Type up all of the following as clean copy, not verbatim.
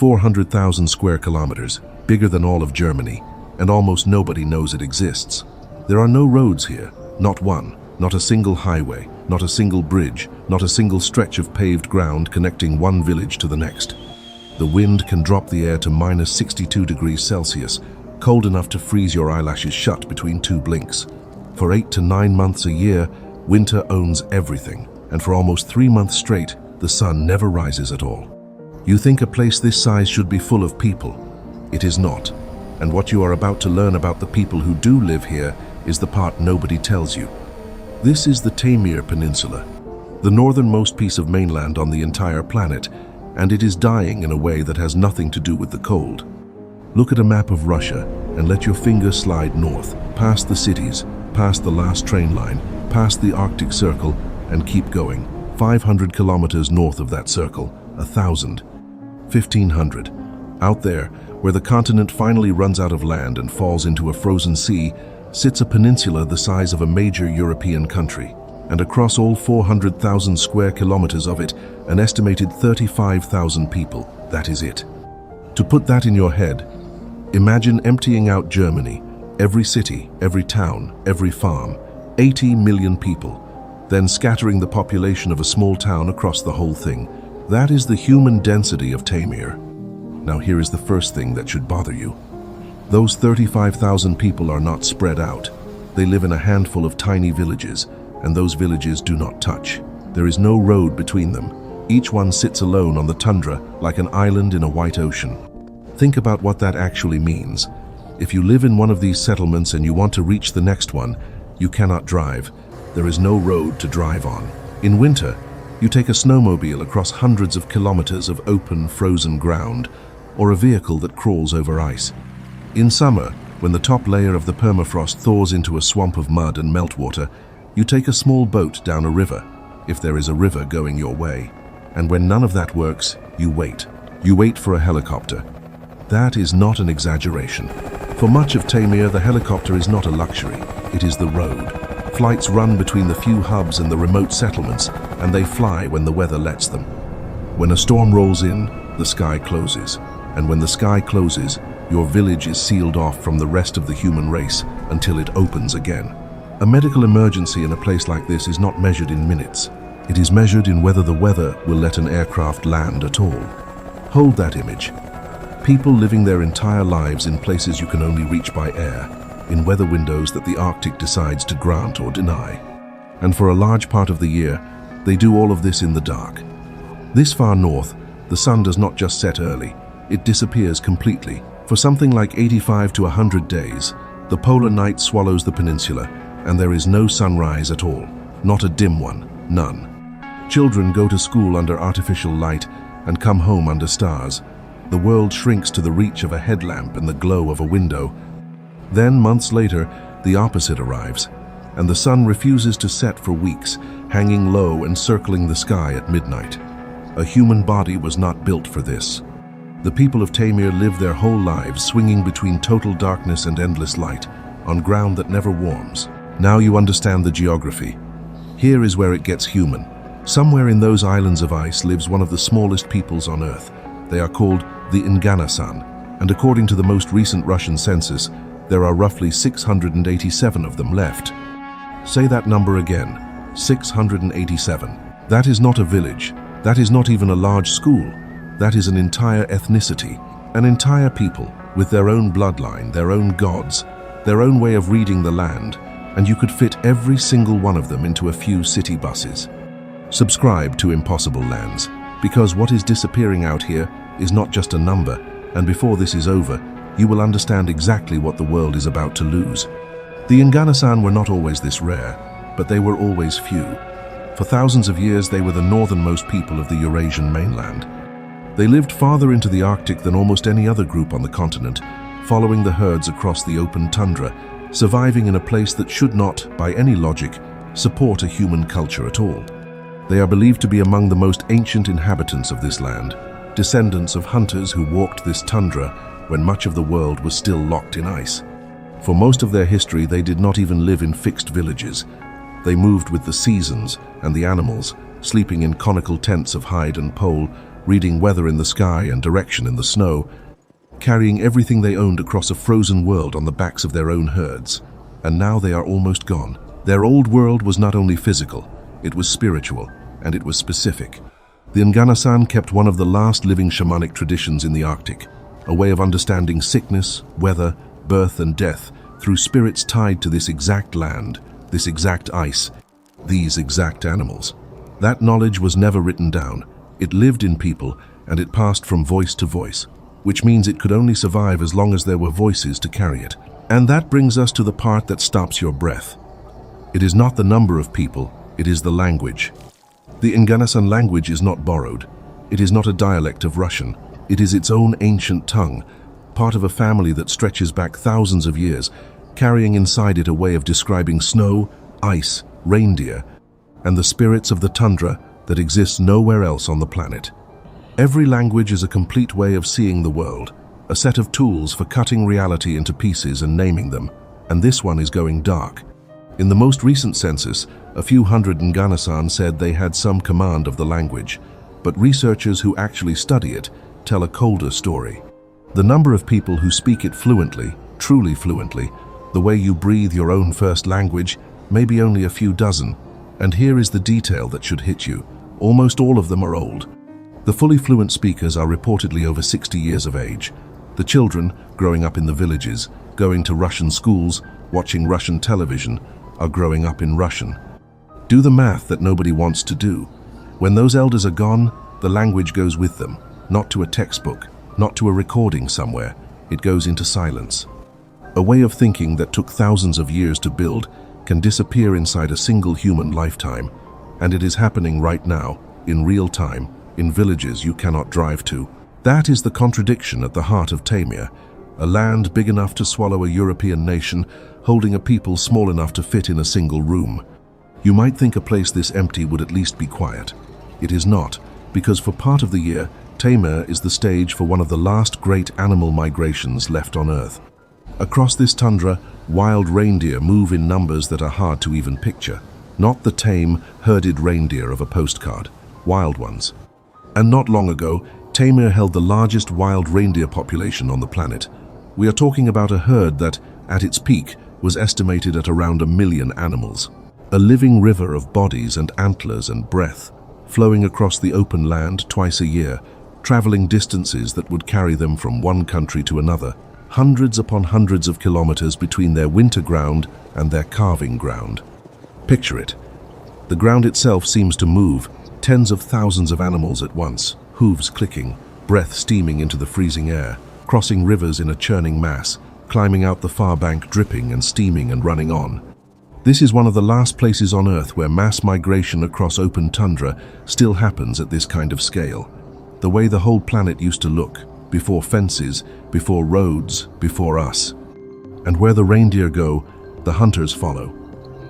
400,000 square kilometers, bigger than all of Germany, and almost nobody knows it exists. There are no roads here, not one, not a single highway, not a single bridge, not a single stretch of paved ground connecting one village to the next. The wind can drop the air to minus 62 degrees Celsius, cold enough to freeze your eyelashes shut between two blinks. For 8 to 9 months a year, winter owns everything, and for almost 3 months straight, the sun never rises at all. You think a place this size should be full of people. It is not, and what you are about to learn about the people who do live here is the part nobody tells you. This is the Taymyr Peninsula, the northernmost piece of mainland on the entire planet, and it is dying in a way that has nothing to do with the cold. Look at a map of Russia and let your finger slide north, past the cities, past the last train line, past the Arctic Circle, and keep going. 500 kilometers north of that circle, 1,000, 1,500. Out there, where the continent finally runs out of land and falls into a frozen sea, sits a peninsula the size of a major European country. And across all 400,000 square kilometers of it, an estimated 35,000 people. That is it. To put that in your head, imagine emptying out Germany, every city, every town, every farm, 80 million people, then scattering the population of a small town across the whole thing. That is the human density of Taymyr. Now here is the first thing that should bother you. Those 35,000 people are not spread out. They live in a handful of tiny villages, and those villages do not touch. There is no road between them. Each one sits alone on the tundra like an island in a white ocean. Think about what that actually means. If you live in one of these settlements and you want to reach the next one, you cannot drive. There is no road to drive on. In winter, you take a snowmobile across hundreds of kilometers of open, frozen ground, or a vehicle that crawls over ice. In summer, when the top layer of the permafrost thaws into a swamp of mud and meltwater, you take a small boat down a river, if there is a river going your way. And when none of that works, you wait. You wait for a helicopter. That is not an exaggeration. For much of Taymyr, the helicopter is not a luxury, it is the road. Flights run between the few hubs and the remote settlements, and they fly when the weather lets them. When a storm rolls in, the sky closes. And when the sky closes, your village is sealed off from the rest of the human race until it opens again. A medical emergency in a place like this is not measured in minutes. It is measured in whether the weather will let an aircraft land at all. Hold that image. People living their entire lives in places you can only reach by air, in weather windows that the Arctic decides to grant or deny. And for a large part of the year, they do all of this in the dark. This far north, the sun does not just set early, it disappears completely. For something like 85 to 100 days, the polar night swallows the peninsula, and there is no sunrise at all, not a dim one, none. Children go to school under artificial light and come home under stars. The world shrinks to the reach of a headlamp and the glow of a window. Then, months later, the opposite arrives, and the sun refuses to set for weeks, hanging low and circling the sky at midnight. A human body was not built for this. The people of Taymyr live their whole lives swinging between total darkness and endless light, on ground that never warms. Now you understand the geography. Here is where it gets human. Somewhere in those islands of ice lives one of the smallest peoples on Earth. They are called the Nganasan, and according to the most recent Russian census, there are roughly 687 of them left. Say that number again, 687. That is not a village. That is not even a large school. That is an entire ethnicity, an entire people with their own bloodline, their own gods, their own way of reading the land, and you could fit every single one of them into a few city buses. Subscribe to Impossible Lands, because what is disappearing out here is not just a number, and before this is over, you will understand exactly what the world is about to lose. The Nganasan were not always this rare, but they were always few. For thousands of years, they were the northernmost people of the Eurasian mainland. They lived farther into the Arctic than almost any other group on the continent, following the herds across the open tundra, surviving in a place that should not, by any logic, support a human culture at all. They are believed to be among the most ancient inhabitants of this land, descendants of hunters who walked this tundra when much of the world was still locked in ice. For most of their history, they did not even live in fixed villages. They moved with the seasons and the animals, sleeping in conical tents of hide and pole, reading weather in the sky and direction in the snow, carrying everything they owned across a frozen world on the backs of their own herds. And now they are almost gone. Their old world was not only physical, it was spiritual, and it was specific. The Nganasan kept one of the last living shamanic traditions in the Arctic, a way of understanding sickness, weather, birth and death through spirits tied to this exact land, this exact ice, these exact animals. That knowledge was never written down. It lived in people, and it passed from voice to voice, which means it could only survive as long as there were voices to carry it. And that brings us to the part that stops your breath. It is not the number of people, it is the language. The Nganasan language is not borrowed. It is not a dialect of Russian. It is its own ancient tongue, part of a family that stretches back thousands of years, carrying inside it a way of describing snow, ice, reindeer, and the spirits of the tundra that exists nowhere else on the planet. Every language is a complete way of seeing the world, a set of tools for cutting reality into pieces and naming them, and this one is going dark. In the most recent census, a few hundred Nganasan said they had some command of the language, but researchers who actually study it tell a colder story. The number of people who speak it fluently, truly fluently, the way you breathe your own first language, may be only a few dozen. And here is the detail that should hit you. Almost all of them are old. The fully fluent speakers are reportedly over 60 years of age. The children, growing up in the villages, going to Russian schools, watching Russian television, are growing up in Russian. Do the math that nobody wants to do. When those elders are gone, the language goes with them, not to a textbook, not to a recording somewhere. It goes into silence. A way of thinking that took thousands of years to build can disappear inside a single human lifetime, and it is happening right now, in real time, in villages you cannot drive to. That is the contradiction at the heart of Taymyr, a land big enough to swallow a European nation, holding a people small enough to fit in a single room. You might think a place this empty would at least be quiet. It is not, because for part of the year, Taymyr is the stage for one of the last great animal migrations left on Earth. Across this tundra, wild reindeer move in numbers that are hard to even picture. Not the tame, herded reindeer of a postcard, wild ones. And not long ago, Taymyr held the largest wild reindeer population on the planet. We are talking about a herd that, at its peak, was estimated at around 1 million animals. A living river of bodies and antlers and breath, flowing across the open land twice a year, traveling distances that would carry them from one country to another, hundreds upon hundreds of kilometers between their winter ground and their calving ground. Picture it. The ground itself seems to move, tens of thousands of animals at once, hooves clicking, breath steaming into the freezing air, crossing rivers in a churning mass, climbing out the far bank dripping and steaming and running on. This is one of the last places on Earth where mass migration across open tundra still happens at this kind of scale. The way the whole planet used to look, before fences, before roads, before us. And where the reindeer go, the hunters follow.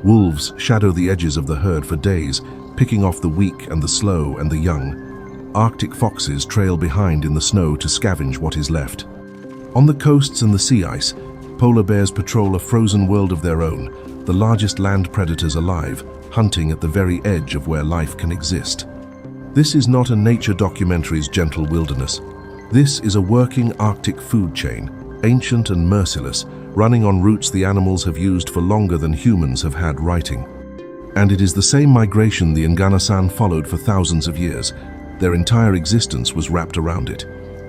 Wolves shadow the edges of the herd for days, picking off the weak and the slow and the young. Arctic foxes trail behind in the snow to scavenge what is left. On the coasts and the sea ice, polar bears patrol a frozen world of their own, the largest land predators alive, hunting at the very edge of where life can exist. This is not a nature documentary's gentle wilderness. This is a working Arctic food chain, ancient and merciless, running on routes the animals have used for longer than humans have had writing. And it is the same migration the Nganasan followed for thousands of years. Their entire existence was wrapped around it.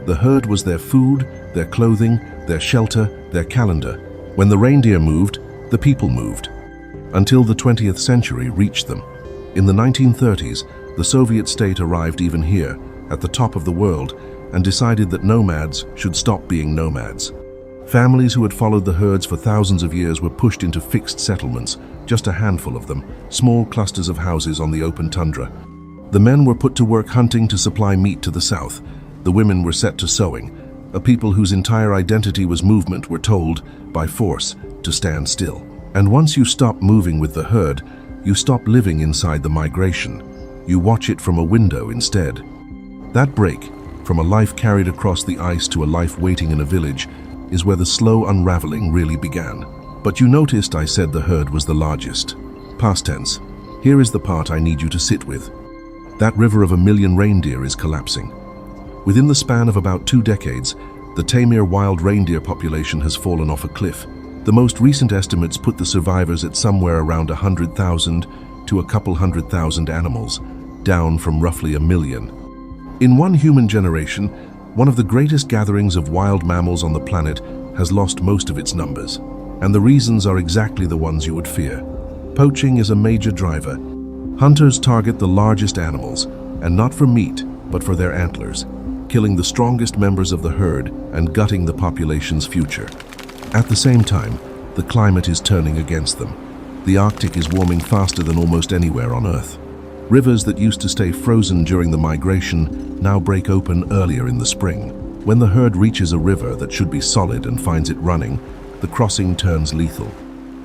The herd was their food, their clothing, their shelter, their calendar. When the reindeer moved, the people moved. Until the 20th century reached them. In the 1930s, the Soviet state arrived even here, at the top of the world, and decided that nomads should stop being nomads. Families who had followed the herds for thousands of years were pushed into fixed settlements, just a handful of them, small clusters of houses on the open tundra. The men were put to work hunting to supply meat to the south. The women were set to sewing. A people whose entire identity was movement were told, by force, to stand still. And once you stop moving with the herd, you stop living inside the migration. You watch it from a window instead. That break, from a life carried across the ice to a life waiting in a village, is where the slow unraveling really began. But you noticed I said the herd was the largest. Past tense. Here is the part I need you to sit with. That river of 1 million reindeer is collapsing. Within the span of about 2 decades, the Taymyr wild reindeer population has fallen off a cliff. The most recent estimates put the survivors at somewhere around 100,000 to a couple 100,000 animals, down from roughly 1 million. In one human generation, one of the greatest gatherings of wild mammals on the planet has lost most of its numbers, and the reasons are exactly the ones you would fear. Poaching is a major driver. Hunters target the largest animals, and not for meat, but for their antlers, killing the strongest members of the herd and gutting the population's future. At the same time, the climate is turning against them. The Arctic is warming faster than almost anywhere on Earth. Rivers that used to stay frozen during the migration now break open earlier in the spring. When the herd reaches a river that should be solid and finds it running, the crossing turns lethal.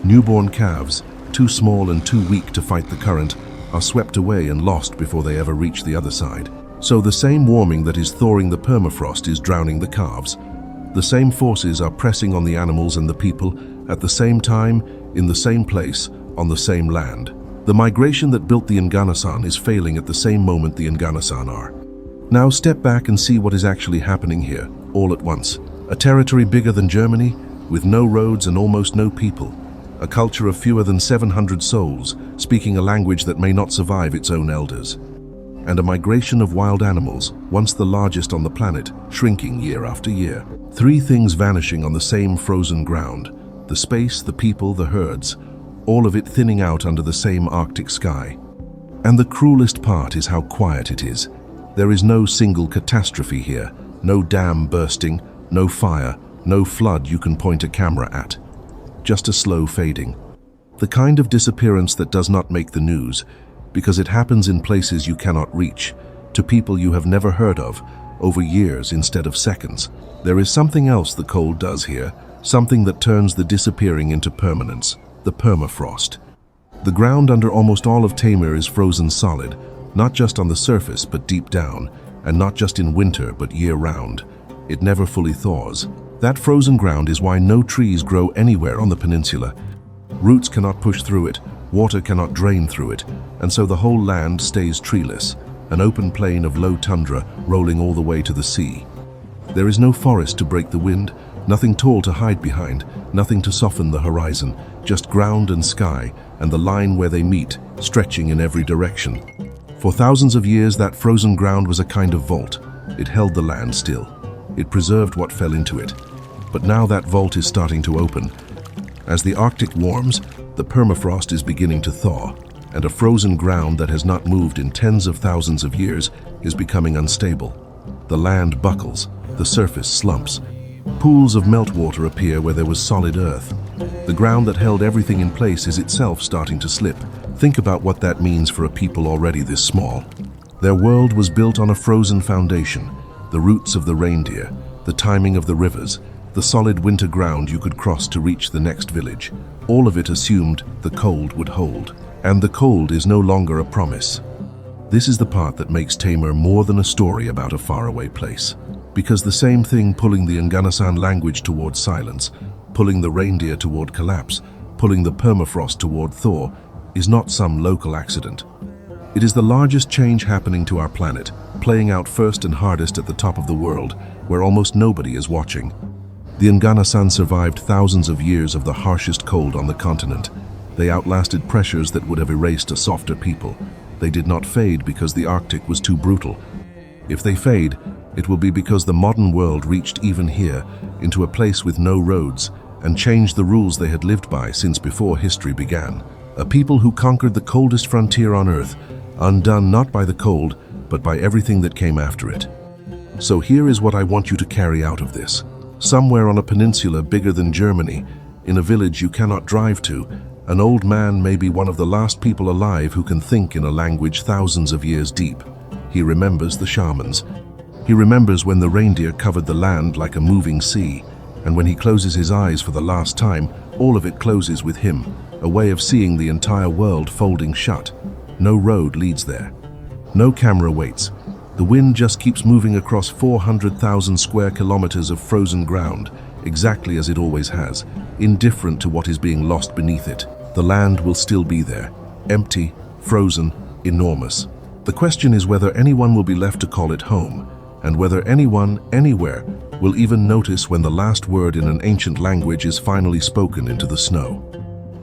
Newborn calves, too small and too weak to fight the current, are swept away and lost before they ever reach the other side. So the same warming that is thawing the permafrost is drowning the calves. The same forces are pressing on the animals and the people at the same time, in the same place, on the same land. The migration that built the Nganasan is failing at the same moment the Nganasan are. Now step back and see what is actually happening here, all at once. A territory bigger than Germany, with no roads and almost no people. A culture of fewer than 700 souls, speaking a language that may not survive its own elders. And a migration of wild animals, once the largest on the planet, shrinking year after year. 3 things vanishing on the same frozen ground. The space, the people, the herds, all of it thinning out under the same Arctic sky. And the cruelest part is how quiet it is. There is no single catastrophe here, no dam bursting, no fire, no flood you can point a camera at. Just a slow fading. The kind of disappearance that does not make the news, because it happens in places you cannot reach, to people you have never heard of, over years instead of seconds. There is something else the cold does here, something that turns the disappearing into permanence, the permafrost. The ground under almost all of Taymyr is frozen solid, not just on the surface but deep down, and not just in winter but year-round. It never fully thaws. That frozen ground is why no trees grow anywhere on the peninsula. Roots cannot push through it, water cannot drain through it, and so the whole land stays treeless, an open plain of low tundra rolling all the way to the sea. There is no forest to break the wind, nothing tall to hide behind, nothing to soften the horizon, just ground and sky, and the line where they meet, stretching in every direction. For thousands of years, that frozen ground was a kind of vault. It held the land still. It preserved what fell into it. But now that vault is starting to open. As the Arctic warms, the permafrost is beginning to thaw, and a frozen ground that has not moved in tens of thousands of years is becoming unstable. The land buckles, the surface slumps. Pools of meltwater appear where there was solid earth. The ground that held everything in place is itself starting to slip. Think about what that means for a people already this small. Their world was built on a frozen foundation, the roots of the reindeer, the timing of the rivers, the solid winter ground you could cross to reach the next village. All of it assumed the cold would hold. And the cold is no longer a promise. This is the part that makes Taymyr more than a story about a faraway place. Because the same thing pulling the Nganasan language toward silence, pulling the reindeer toward collapse, pulling the permafrost toward thaw, is not some local accident. It is the largest change happening to our planet, playing out first and hardest at the top of the world, where almost nobody is watching. The Nganasan survived thousands of years of the harshest cold on the continent. They outlasted pressures that would have erased a softer people. They did not fade because the Arctic was too brutal. If they fade, it will be because the modern world reached even here, into a place with no roads, and changed the rules they had lived by since before history began. A people who conquered the coldest frontier on Earth, undone not by the cold, but by everything that came after it. So here is what I want you to carry out of this. Somewhere on a peninsula bigger than Germany, in a village you cannot drive to, an old man may be one of the last people alive who can think in a language thousands of years deep. He remembers the shamans. He remembers when the reindeer covered the land like a moving sea, and when he closes his eyes for the last time, all of it closes with him, a way of seeing the entire world folding shut. No road leads there. No camera waits. The wind just keeps moving across 400,000 square kilometers of frozen ground, exactly as it always has, indifferent to what is being lost beneath it. The land will still be there, empty, frozen, enormous. The question is whether anyone will be left to call it home, and whether anyone, anywhere, will even notice when the last word in an ancient language is finally spoken into the snow.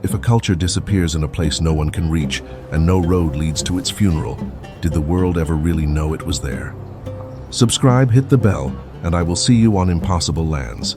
If a culture disappears in a place no one can reach and no road leads to its funeral, did the world ever really know it was there? Subscribe, hit the bell, and I will see you on Impossible Lands.